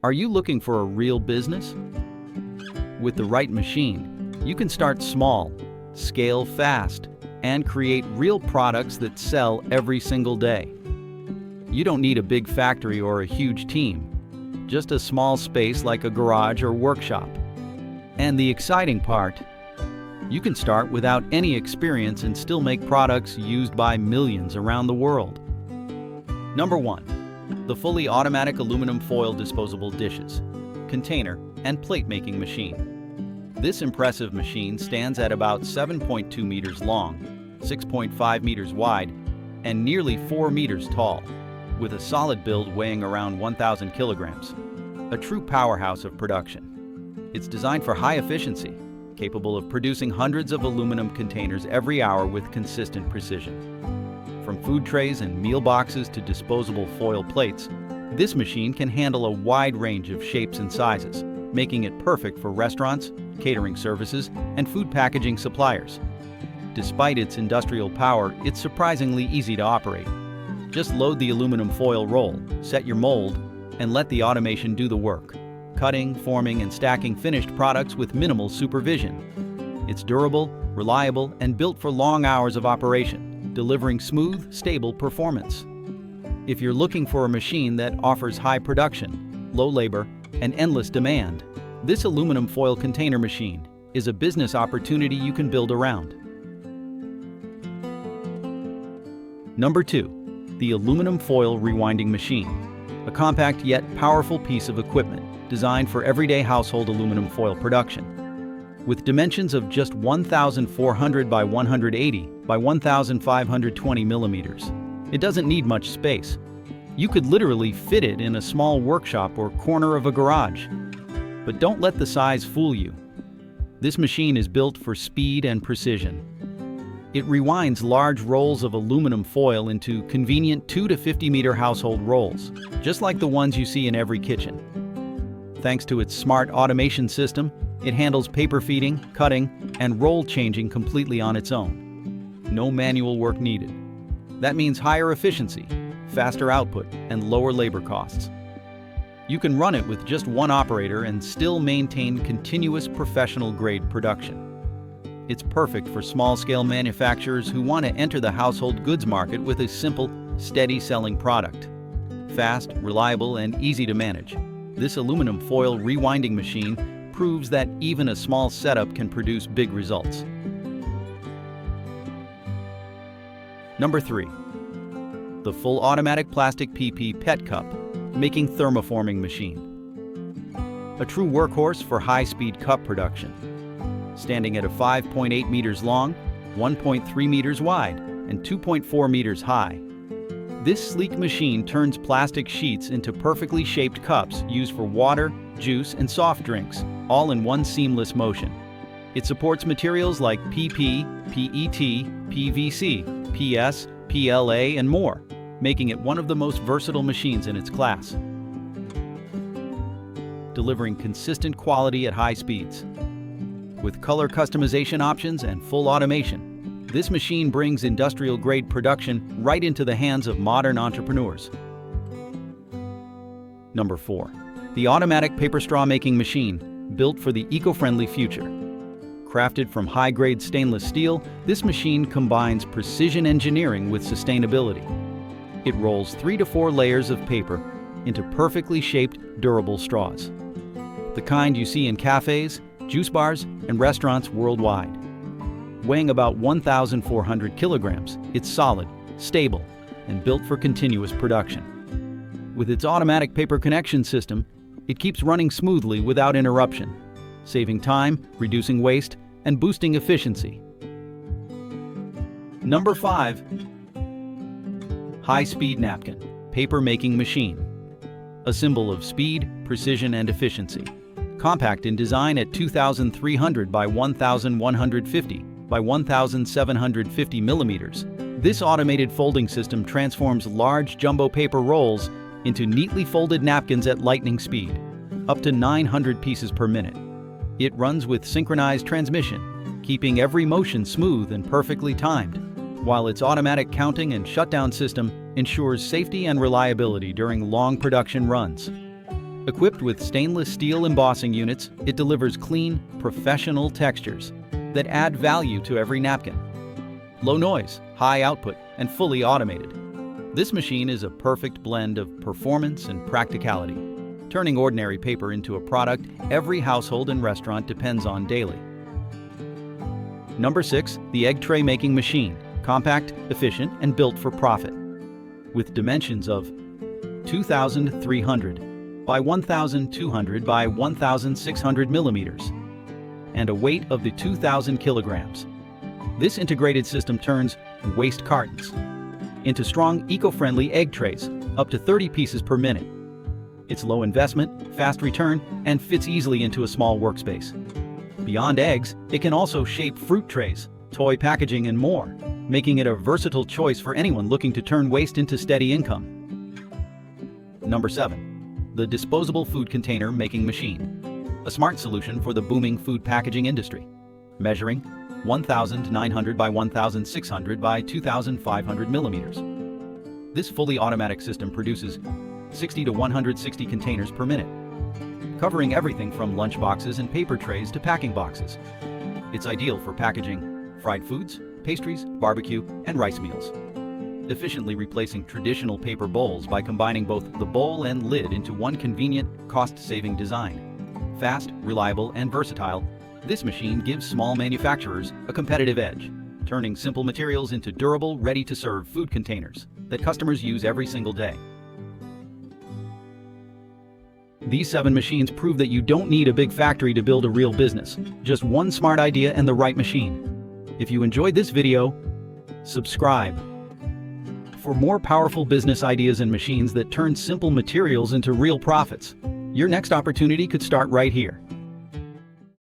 Are you looking for a real business? With the right machine, you can start small, scale fast, and create real products that sell every single day. You don't need a big factory or a huge team, just a small space like a garage or workshop. And the exciting part, you can start without any experience and still make products used by millions around the world. Number 1. The fully automatic aluminum foil disposable dishes, container, and plate making machine. This impressive machine stands at about 7.2 meters long, 6.5 meters wide, and nearly 4 meters tall, with a solid build weighing around 1,000 kilograms. A true powerhouse of production. It's designed for high efficiency, capable of producing hundreds of aluminum containers every hour with consistent precision. From food trays and meal boxes to disposable foil plates, this machine can handle a wide range of shapes and sizes, making it perfect for restaurants, catering services, and food packaging suppliers. Despite its industrial power, it's surprisingly easy to operate. Just load the aluminum foil roll, set your mold, and let the automation do the work, cutting, forming, and stacking finished products with minimal supervision. It's durable, reliable, and built for long hours of operation, delivering smooth, stable performance. If you're looking for a machine that offers high production, low labor, and endless demand, this aluminum foil container machine is a business opportunity you can build around. Number 2. The aluminum foil rewinding machine, a compact yet powerful piece of equipment designed for everyday household aluminum foil production. With dimensions of just 1,400 by 180 by 1,520 millimeters, it doesn't need much space. You could literally fit it in a small workshop or corner of a garage. But don't let the size fool you. This machine is built for speed and precision. It rewinds large rolls of aluminum foil into convenient 2 to 50 meter household rolls, just like the ones you see in every kitchen. Thanks to its smart automation system, it handles paper feeding, cutting, and roll changing completely on its own. No manual work needed. That means higher efficiency, faster output, and lower labor costs. You can run it with just one operator and still maintain continuous professional-grade production. It's perfect for small-scale manufacturers who want to enter the household goods market with a simple, steady-selling product. Fast, reliable, and easy to manage, this aluminum foil rewinding machine proves that even a small setup can produce big results. Number 3. The full automatic plastic PP PET cup making thermoforming machine. A true workhorse for high-speed cup production. Standing at a 5.8 meters long, 1.3 meters wide, and 2.4 meters high. This sleek machine turns plastic sheets into perfectly shaped cups used for water, juice, and soft drinks, all in one seamless motion. It supports materials like PP, PET, PVC, PS, PLA, and more, making it one of the most versatile machines in its class. Delivering consistent quality at high speeds. With color customization options and full automation, this machine brings industrial-grade production right into the hands of modern entrepreneurs. Number 4. The automatic paper straw making machine, built for the eco-friendly future. Crafted from high-grade stainless steel, this machine combines precision engineering with sustainability. It rolls 3 to 4 layers of paper into perfectly shaped, durable straws. The kind you see in cafes, juice bars, and restaurants worldwide. Weighing about 1,400 kilograms, it's solid, stable, and built for continuous production. With its automatic paper connection system, it keeps running smoothly without interruption, saving time, reducing waste, and boosting efficiency. Number 5. High-speed napkin, paper making machine. A symbol of speed, precision, and efficiency. Compact in design at 2,300 by 1,150 by 1,750 millimeters, this automated folding system transforms large jumbo paper rolls into neatly folded napkins at lightning speed, up to 900 pieces per minute. It runs with synchronized transmission, keeping every motion smooth and perfectly timed, while its automatic counting and shutdown system ensures safety and reliability during long production runs. Equipped with stainless steel embossing units, it delivers clean, professional textures that add value to every napkin. Low noise, high output, and fully automated. This machine is a perfect blend of performance and practicality, turning ordinary paper into a product every household and restaurant depends on daily. Number 6. The egg tray making machine. Compact, efficient, and built for profit. With dimensions of 2,300 by 1,200 by 1,600 millimeters and a weight of 2,000 kilograms. This integrated system turns waste cartons into strong, eco-friendly egg trays, up to 30 pieces per minute. It's low investment, fast return, and fits easily into a small workspace. Beyond eggs, it can also shape fruit trays, toy packaging, and more, making it a versatile choice for anyone looking to turn waste into steady income. Number 7. The disposable food container making machine. A smart solution for the booming food packaging industry. Measuring 1,900 by 1,600 by 2,500 millimeters. This fully automatic system produces 60 to 160 containers per minute, covering everything from lunch boxes and paper trays to packing boxes. It's ideal for packaging fried foods, pastries, barbecue, and rice meals, efficiently replacing traditional paper bowls by combining both the bowl and lid into one convenient, cost-saving design. Fast, reliable, and versatile, this machine gives small manufacturers a competitive edge, turning simple materials into durable, ready-to-serve food containers that customers use every single day. These 7 machines prove that you don't need a big factory to build a real business, just one smart idea and the right machine. If you enjoyed this video, subscribe for more powerful business ideas and machines that turn simple materials into real profits. Your next opportunity could start right here.